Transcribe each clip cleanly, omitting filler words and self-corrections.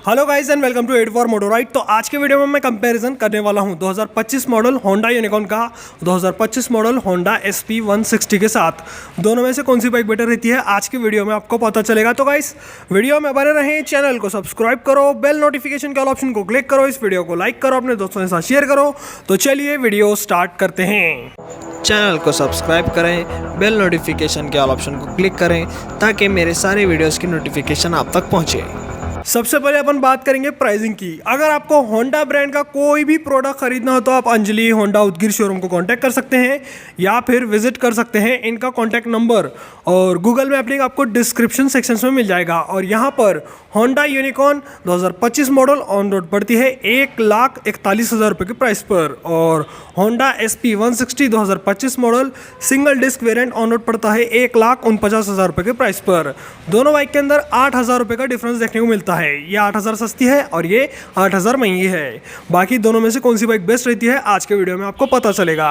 Hello guys and welcome to 84 moto ride. तो आज के वीडियो में मैं कंपैरिजन करने वाला हूं 2025 मॉडल होंडा यूनिकॉर्न का 2025 मॉडल होंडा SP 160 के साथ। दोनों में से कौन सी बाइक बेटर रहती है आज के वीडियो में आपको पता चलेगा। तो गाइस वीडियो में बने रहें, चैनल को सब्सक्राइब करो, बेल नोटिफिकेशन के ऑप्शन को क्लिक करो, इस वीडियो को लाइक करो, अपने दोस्तों के साथ शेयर करो। तो चलिए वीडियो स्टार्ट करते हैं। चैनल को सब्सक्राइब करें, बेल नोटिफिकेशन के ऑप्शन को क्लिक करें ताकि मेरे सारे वीडियोस की नोटिफिकेशन आप तक पहुंचे। सबसे पहले अपन बात करेंगे प्राइसिंग की। अगर आपको होंडा ब्रांड का कोई भी प्रोडक्ट खरीदना हो तो आप अंजलि होंडा उदगीर शोरूम को कांटेक्ट कर सकते हैं या फिर विजिट कर सकते हैं। इनका कांटेक्ट नंबर और गूगल मैप लिंक आपको डिस्क्रिप्शन सेक्शन में मिल जाएगा। और यहाँ पर Honda Unicorn 2025 model on road पड़ती है 1,41,000 रुपये के प्राइस पर, और Honda SP 160 2025 model single disc variant on road पड़ता है 1,49,000 रुपये के प्राइस पर। दोनों बाइक के अंदर 8,000 रुपये का डिफरेंस देखने को मिलता है। ये 8,000 सस्ती है और ये 8,000 महंगी है। बाकी दोनों में से कौन सी बाइक बेस्ट रहती है आज के वीडियो में आपको पता चलेगा।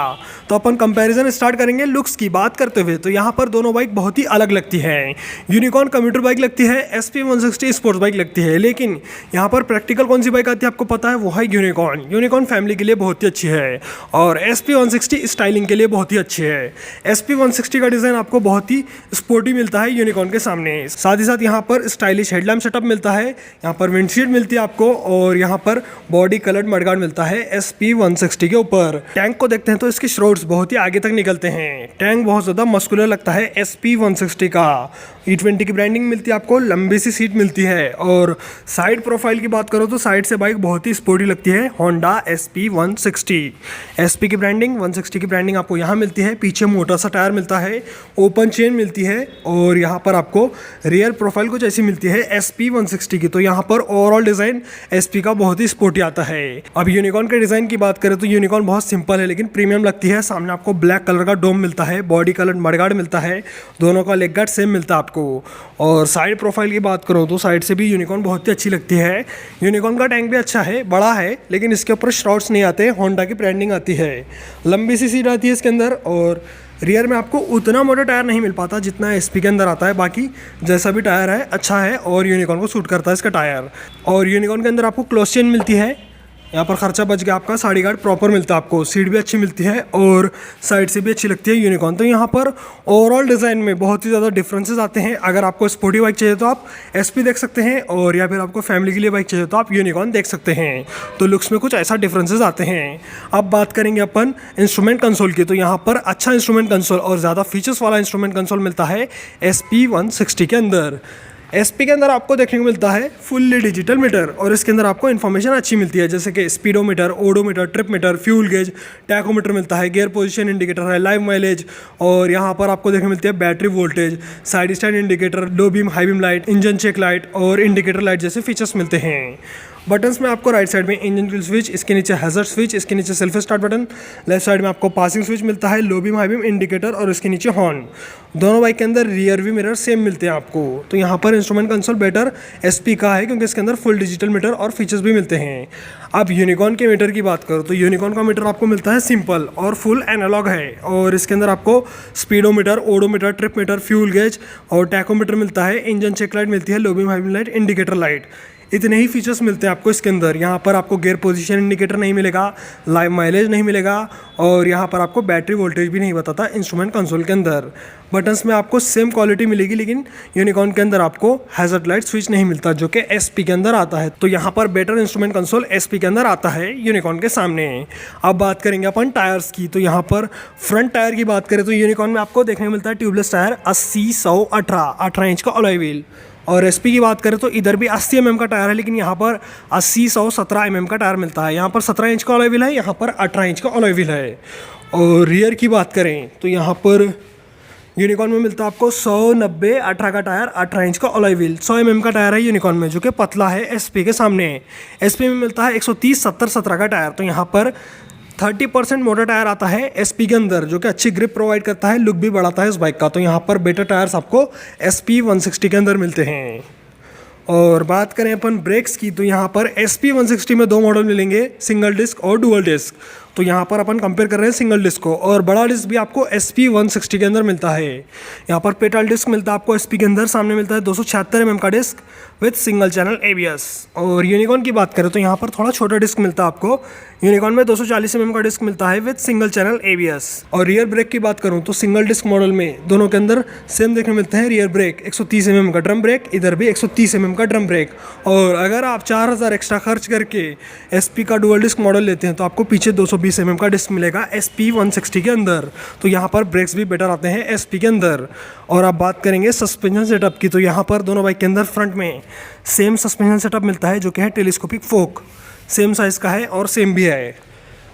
तो अपन कंपैरिजन स्टार्ट करेंगे लुक्स की बात करते हुए। तो यहाँ पर दोनों बाइक बहुत ही अलग लगती है। यूनिकॉर्न कम्यूटर बाइक लगती है, SP 160 स्पोर्ट्स बाइक लगती है। लेकिन यहाँ पर प्रैक्टिकल कौन सी बाइक आती है आपको पता है, वो है यूनिकॉर्न। यूनिकॉर्न फैमिली के लिए बहुत ही अच्छी है और SP 160 स्टाइलिंग के लिए बहुत ही अच्छी है। SP 160 का डिज़ाइन आपको बहुत ही स्पोर्टी मिलता है यूनिकॉर्न के सामने। साथ ही साथ यहाँ पर स्टाइलिश हेडलैम्प सेटअप मिलता है, यहाँ पर विंडशील्ड मिलती है आपको, और यहाँ पर बॉडी कलर्ड मडगार्ड मिलता है SP 160 के ऊपर। टैंक को देखते हैं तो इसके श्रोड्स बहुत ही आगे तक निकलते हैं। टैंक बहुत ज़्यादा मस्कुलर लगता है SP 160 का। E20 की ब्रांडिंग मिलती है आपको, लंबी सी सीट मिलती है। और साइड प्रोफाइल की बात करो तो साइड से बाइक बहुत ही स्पोर्टी लगती है होंडा SP 160। SP की ब्रांडिंग 160 की ब्रांडिंग आपको यहाँ मिलती है। पीछे मोटा सा टायर मिलता है, ओपन चेन मिलती है, और यहाँ पर आपको रियर प्रोफाइल कुछ ऐसी मिलती है SP 160 की। तो यहाँ पर ओवरऑल डिज़ाइन SP का बहुत ही स्पोर्टी आता है। अब यूनिकॉर्न के डिज़ाइन की बात करें तो यूनिकॉर्न बहुत सिंपल है लेकिन प्रीमियम लगती है। सामने आपको ब्लैक कलर का डोम मिलता है, बॉडी कलर मडगार्ड मिलता है, दोनों का लेग गार्ड सेम मिलता है आपको। और साइड प्रोफाइल की बात करो तो साइड से भी यूनिकॉर्न बहुत ही अच्छी लगती है। यूनिकॉर्न का टैंक भी अच्छा है, बड़ा है, लेकिन इसके ऊपर श्रॉट्स नहीं आते, होंडा की ब्रांडिंग आती है। लंबी सी सीट आती है इसके अंदर, और रियर में आपको उतना मोटा टायर नहीं मिल पाता जितना SP के अंदर आता है। बाकी जैसा भी टायर है अच्छा है और यूनिकॉर्न को सूट करता है इसका टायर। और यूनिकॉर्न के अंदर आपको क्लोज चेन मिलती है, यहाँ पर खर्चा बच गया आपका। साड़ी गार्ड प्रॉपर मिलता है आपको, सीट भी अच्छी मिलती है और साइड से भी अच्छी लगती है यूनिकॉर्न। तो यहाँ पर ओवरऑल डिज़ाइन में बहुत ही ज़्यादा डिफरेंसेस आते हैं। अगर आपको स्पोर्टी बाइक चाहिए तो आप SP देख सकते हैं, और या फिर आपको फैमिली के लिए बाइक चाहिए तो आप यूनिकॉर्न देख सकते हैं। तो लुक्स में कुछ ऐसा डिफरेंसेस आते हैं। अब बात करेंगे अपन इंस्ट्रूमेंट कंसोल की। तो यहाँ पर अच्छा इंस्ट्रूमेंट कंसोल और ज़्यादा फीचर्स वाला इंस्ट्रूमेंट कंसोल मिलता है SP 160 के अंदर। SP के अंदर आपको देखने को मिलता है फुल्ली डिजिटल मीटर, और इसके अंदर आपको इन्फॉर्मेशन अच्छी मिलती है जैसे कि speedometer, odometer, trip meter, fuel gauge, tachometer मिलता है, गियर पोजीशन इंडिकेटर है, लाइव माइलेज, और यहाँ पर आपको देखने को मिलती है battery voltage, side stand indicator, low beam, high beam light, engine check light और इंडिकेटर लाइट जैसे फीचर्स मिलते हैं। बटन्स में आपको राइट साइड में इंजन किल स्विच, इसके नीचे हैजर्ड स्विच, इसके नीचे self start button, left side में आपको पासिंग स्विच मिलता है, लो बीम, हाई बीम इंडिकेटर, और इसके नीचे हॉर्न। दोनों बाइक के अंदर रियर व्यू मिरर सेम मिलते हैं आपको। तो यहाँ पर इंस्ट्रूमेंट कंसोल बेटर SP का है क्योंकि इसके अंदर फुल डिजिटल मीटर और फीचर्स भी मिलते हैं। अब यूनिकॉर्न के मीटर की बात करो तो यूनिकॉर्न का मीटर आपको मिलता है सिंपल और फुल एनालॉग है, और इसके अंदर आपको speedometer, odometer, trip meter, fuel gauge और टैकोमीटर मिलता है, इंजन चेक लाइट मिलती है, लो beam, high beam light, indicator light. इतने ही फीचर्स मिलते हैं आपको इसके अंदर। यहाँ पर आपको गियर पोजीशन इंडिकेटर नहीं मिलेगा, लाइव माइलेज नहीं मिलेगा, और यहाँ पर आपको बैटरी वोल्टेज भी नहीं बताता इंस्ट्रूमेंट कंसोल के अंदर। बटन्स में आपको सेम क्वालिटी मिलेगी, लेकिन यूनिकॉर्न के अंदर आपको हैजर्ड लाइट स्विच नहीं मिलता जो कि SP के अंदर आता है। तो यहाँ पर बेटर इंस्ट्रूमेंट कंसोल SP के अंदर आता है यूनिकॉर्न के सामने। अब बात करेंगे अपन टायर्स की। तो यहाँ पर फ्रंट टायर की बात करें तो यूनिकॉर्न में आपको देखने को मिलता है ट्यूबलेस टायर 80/100 इंच का अलॉय व्हील, और SP की बात करें तो इधर भी 80 mm का टायर है, लेकिन यहाँ पर 80/100 mm का टायर मिलता है। यहाँ पर 17 इंच का अलॉय व्हील है, यहाँ पर 18 इंच का अलॉय व्हील है। और रियर की बात करें तो यहाँ पर यूनिकॉर्न में मिलता है आपको 100/90/18 का टायर, 18 इंच का अलॉय व्हील। 100 mm का टायर है यूनिकॉर्न में जो कि पतला है SP के सामने। SP में मिलता है 130/70/17 का टायर। तो यहाँ पर 30% मोटा टायर आता है SP के अंदर जो कि अच्छी ग्रिप प्रोवाइड करता है, लुक भी बढ़ाता है इस बाइक का। तो यहाँ पर बेटर टायर्स आपको SP 160 के अंदर मिलते हैं। और बात करें अपन ब्रेक्स की तो यहाँ पर SP 160 में दो मॉडल मिलेंगे, सिंगल डिस्क और डुअल डिस्क। तो यहाँ पर अपन कंपेयर कर रहे हैं सिंगल डिस्क को। और बड़ा डिस्क भी आपको SP160 के अंदर मिलता है। यहाँ पर पेटल डिस्क मिलता है आपको SP के अंदर, सामने मिलता है 276 mm का disc with single channel ABS। और यूनिकॉर्न की बात करें तो यहाँ पर थोड़ा छोटा डिस्क मिलता है आपको। यूनिकॉर्न में 240 mm का डिस्क मिलता है विथ सिंगल चैनल ABS। और रियर ब्रेक की बात करूँ तो सिंगल डिस्क मॉडल में दोनों के अंदर सेम देखने मिलते हैं। रियर ब्रेक 130 mm का ड्रम ब्रेक, इधर भी 130 mm का ड्रम ब्रेक। और अगर आप 4000 एक्स्ट्रा खर्च करके SP का डुअल डिस्क मॉडल लेते हैं तो आपको पीछे 220 mm का डिस्क मिलेगा SP160 के अंदर। तो यहाँ पर ब्रेक्स भी बेटर आते हैं SP के अंदर। और आप बात करेंगे सस्पेंशन सेटअप की, तो यहाँ पर दोनों बाइक के अंदर फ्रंट में सेम सस्पेंशन सेटअप मिलता है जो कि है टेलीस्कोपिक फोक, सेम साइज़ का है और सेम भी है।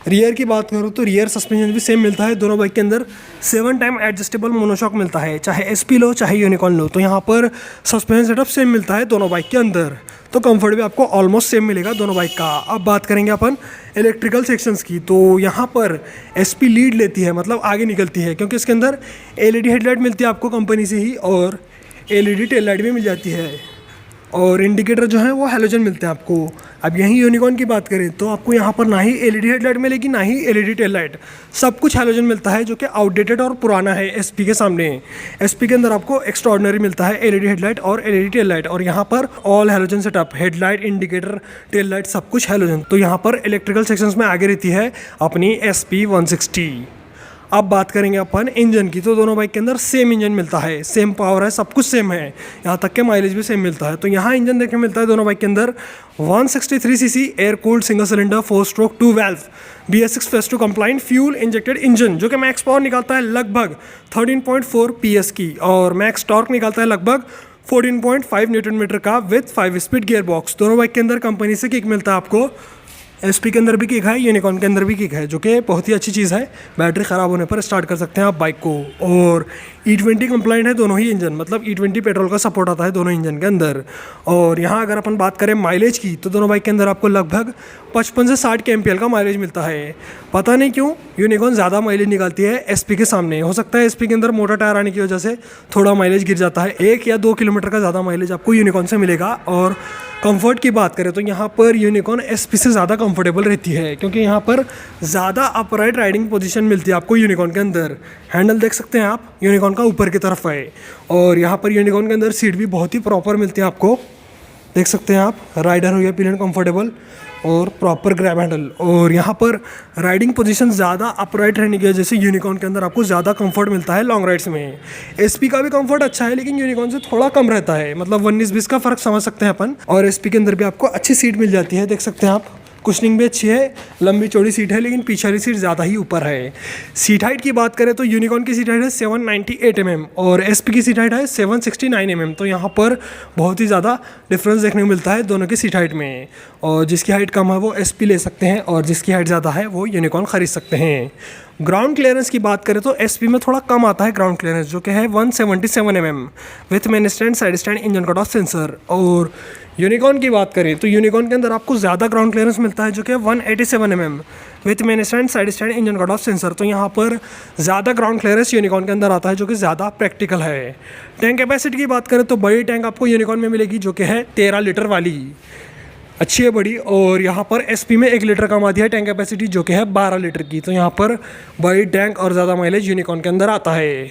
रियर की बात करूँ तो रियर सस्पेंशन भी सेम मिलता है दोनों बाइक के अंदर। 7 टाइम एडजस्टेबल मोनोशॉक मिलता है, चाहे SP लो चाहे यूनिकॉर्न लो। तो यहाँ पर सस्पेंशन सेटअप सेम मिलता है दोनों बाइक के अंदर। तो कंफर्ट भी आपको ऑलमोस्ट सेम मिलेगा दोनों बाइक का। अब बात करेंगे अपन इलेक्ट्रिकल सेक्शंस की, तो यहाँ पर SP लीड लेती है, मतलब आगे निकलती है, क्योंकि इसके अंदर LED हेडलाइट मिलती है आपको कंपनी से ही और LED टेल लाइट भी मिल जाती है। और इंडिकेटर जो है वो हैलोजन मिलते हैं आपको। अब यहीं यूनिकॉर्न की बात करें तो आपको यहाँ पर ना ही LED हेडलाइट मिलेगी ना ही LED टेल लाइट, सब कुछ हैलोजन मिलता है जो कि आउटडेटेड और पुराना है SP के सामने। SP के अंदर आपको एक्स्ट्राऑर्डिनरी मिलता है LED हेडलाइट और LED टेल लाइट, और यहाँ पर all halogen setup, headlight, indicator, tail light सब कुछ हैलोजन। तो यहाँ पर इलेक्ट्रिकल सेक्शंस में आगे रहती है अपनी SP160। अब बात करेंगे अपन इंजन की, तो दोनों बाइक के अंदर सेम इंजन मिलता है, सेम पावर है, सब कुछ सेम है, यहाँ तक के माइलेज भी सेम मिलता है। तो यहाँ इंजन देखने मिलता है दोनों बाइक के अंदर 163 cc air cooled single cylinder 4 stroke 2 valve BS6 phase two compliant fuel injected engine, जो कि मैक्स पावर निकालता है लगभग 13.4 PS की और मैक्स टॉर्क निकालता है लगभग 14.5 न्यूटन मीटर का विथ 5 स्पीड गियर बॉक्स। दोनों बाइक के अंदर कंपनी से किक मिलता है आपको। SP के अंदर भी किक है, यूनिकॉर्न के अंदर भी किक है, जो कि बहुत ही अच्छी चीज़ है। बैटरी ख़राब होने पर स्टार्ट कर सकते हैं आप बाइक को। और E20 कंप्लाइंट है दोनों ही इंजन, मतलब E20 पेट्रोल का सपोर्ट आता है दोनों इंजन के अंदर। और यहाँ अगर अपन बात करें माइलेज की, तो दोनों बाइक के अंदर आपको लगभग 55 से 60 kmpl का माइलेज मिलता है। पता नहीं क्यों यूनिकॉर्न ज़्यादा माइलेज निकालती है SP के सामने। हो सकता है SP के अंदर मोटा टायर आने की वजह से थोड़ा माइलेज गिर जाता है, 1 या 2 किलोमीटर का ज़्यादा माइलेज आपको यूनिकॉर्न से मिलेगा। और कंफर्ट की बात करें तो यहाँ पर यूनिकॉर्न SP से ज़्यादा कंफर्टेबल रहती है, क्योंकि यहाँ पर ज़्यादा अपराइट राइडिंग पोजीशन मिलती है आपको यूनिकॉर्न के अंदर। हैंडल देख सकते हैं आप, यूनिकॉर्न का ऊपर की तरफ है। और यहाँ पर यूनिकॉर्न के अंदर सीट भी बहुत ही प्रॉपर मिलती है आपको, देख सकते हैं आप। राइडर हो गया पिलियन कंफर्टेबल और प्रॉपर ग्रैब हैंडल। और यहाँ पर राइडिंग पोजीशन ज़्यादा अपराइट रहने की वजह से यूनिकॉर्न के अंदर आपको ज़्यादा कंफर्ट मिलता है लॉन्ग राइड्स में। SP का भी कंफर्ट अच्छा है, लेकिन यूनिकॉर्न से थोड़ा कम रहता है, मतलब 19-20 का फ़र्क समझ सकते हैं अपन। और SP के अंदर भी आपको अच्छी सीट मिल जाती है, देख सकते हैं आप। कुशनिंग भी अच्छी है, लंबी चौड़ी सीट है, लेकिन पीछे वाली सीट ज़्यादा ही ऊपर है। सीट हाइट की बात करें तो यूनिकॉर्न की सीट हाइट है 798 mm और SP की सीट हाइट है 769 mm। तो यहाँ पर बहुत ही ज़्यादा डिफरेंस देखने को मिलता है दोनों की सीट हाइट में। और जिसकी हाइट कम है वो SP ले सकते हैं, और जिसकी हाइट ज़्यादा है वो यूनिकॉर्न खरीद सकते हैं। ग्राउंड क्लियरेंस की बात करें तो SP में थोड़ा कम आता है ग्राउंड क्लियरेंस, जो कि है 177 mm with main stand, side stand, engine cut off sensor. और यूनिकॉर्न की बात करें तो यूनिकॉर्न के अंदर आपको ज़्यादा ग्राउंड क्लियरेंस मिलता है, जो कि 187 mm with main stand, side stand, engine cut off sensor. तो यहाँ पर ज़्यादा ग्राउंड क्लियरेंस यूनिकॉर्न के अंदर आता है, जो कि ज़्यादा प्रैक्टिकल है। टैंक कैपेसिटी की बात करें तो बड़ी टैंक आपको यूनिकॉर्न में मिलेगी, जो कि है 13 लीटर वाली, अच्छी है बड़ी। और यहाँ पर SP में 1 लीटर कम आती है टैंक कैपेसिटी, जो कि है 12 लीटर की। तो यहाँ पर बड़ी टैंक और ज़्यादा माइलेज यूनिकॉर्न के अंदर आता है।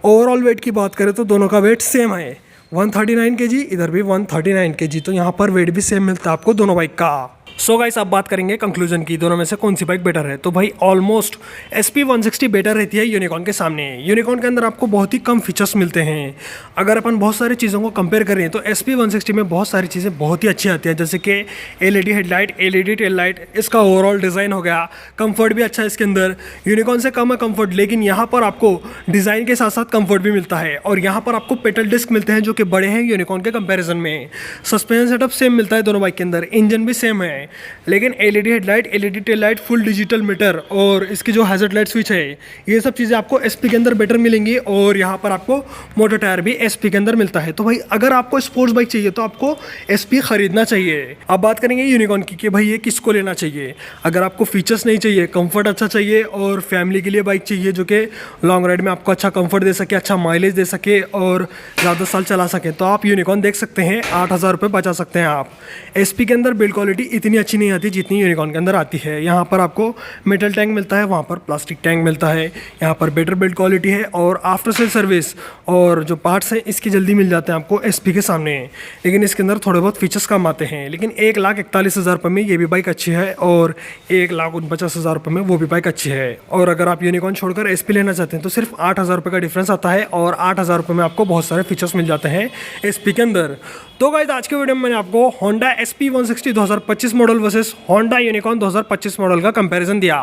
ओवरऑल वेट की बात करें तो दोनों का वेट सेम है, 139 kg, इधर भी 139 kg। तो यहाँ पर वेट भी सेम मिलता है आपको दोनों बाइक का। सो गाइस अब बात करेंगे कंक्लूजन की, दोनों में से कौन सी बाइक बेटर है। तो भाई ऑलमोस्ट SP160 बेटर रहती है यूनिकॉर्न के सामने। यूनिकॉर्न के अंदर आपको बहुत ही कम फीचर्स मिलते हैं। अगर अपन बहुत सारी चीज़ों को कंपेयर करें तो SP160 में बहुत सारी चीज़ें बहुत ही अच्छी आती हैं, जैसे कि LED headlight, LED tail light, इसका ओवरऑल डिज़ाइन हो गया, कंफर्ट भी अच्छा है इसके अंदर। यूनिकॉर्न से कम है कंफर्ट, लेकिन यहाँ पर आपको डिज़ाइन के साथ साथ कंफर्ट भी मिलता है। और यहाँ पर आपको पेटल डिस्क मिलते हैं, जो कि बड़े हैं यूनिकॉर्न के कंपेरिजन में। सस्पेंशन सेटअप सेम मिलता है दोनों बाइक के अंदर, इंजन भी सेम है, लेकिन LED headlight, LED tail light, full digital meter और इसकी जो हैजर्ड लाइट स्विच है, ये सब चीज़ें आपको SP के अंदर बेटर मिलेंगी। और यहाँ पर आपको मोटर टायर भी SP के अंदर मिलता है। तो भाई अगर आपको स्पोर्ट्स बाइक चाहिए तो आपको SP खरीदना चाहिए। अब बात करेंगे यूनिकॉर्न की कि भाई ये किसको लेना चाहिए। अगर आपको फीचर्स नहीं चाहिए, कंफर्ट अच्छा चाहिए और फैमिली के लिए बाइक चाहिए जो कि लॉन्ग राइड में आपको अच्छा कंफर्ट दे सके, अच्छा माइलेज दे सके और ज़्यादा साल चला सके, तो आप यूनिकॉर्न देख सकते हैं। 8,000 रुपये बचा सकते हैं आप। SP के अंदर बिल्ड क्वालिटी इतनी अच्छी नहीं आती जितनी यूनिकॉर्न के अंदर आती है। यहाँ पर आपको मेटल टैंक मिलता है, वहाँ पर प्लास्टिक टैंक मिलता है। यहाँ पर बेटर बिल्ड क्वालिटी है और आफ्टर सेल सर्विस और जो पार्ट्स हैं इसके जल्दी मिल जाते हैं आपको SP के सामने। लेकिन इसके अंदर थोड़े बहुत फीचर्स कम आते हैं। लेकिन 1,41,000 रुपये में ये भी बाइक अच्छी है और 1,49,000 रुपये में वो भी बाइक अच्छी है। और अगर आप यूनिकॉर्न छोड़कर SP लेना चाहते हैं तो सिर्फ 8,000 रुपये का डिफरेंस आता है और 8,000 रुपये में आपको बहुत सारे फीचर्स मिल जाते हैं SP के अंदर। तो गाइस आज के वीडियो में मैंने आपको Honda SP 160 2025 model versus Honda unicorn 2025 model का कंपैरिजन दिया।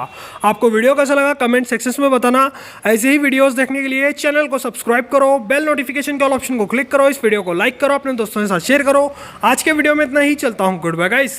आपको वीडियो कैसा लगा कमेंट सेक्शन में बताना। ऐसे ही वीडियोस देखने के लिए चैनल को सब्सक्राइब करो, बेल नोटिफिकेशन के ऑल ऑप्शन को क्लिक करो, इस वीडियो को लाइक करो, अपने दोस्तों के साथ शेयर करो। आज के वीडियो में इतना ही, चलता हूँ, गुड बाय गाइस।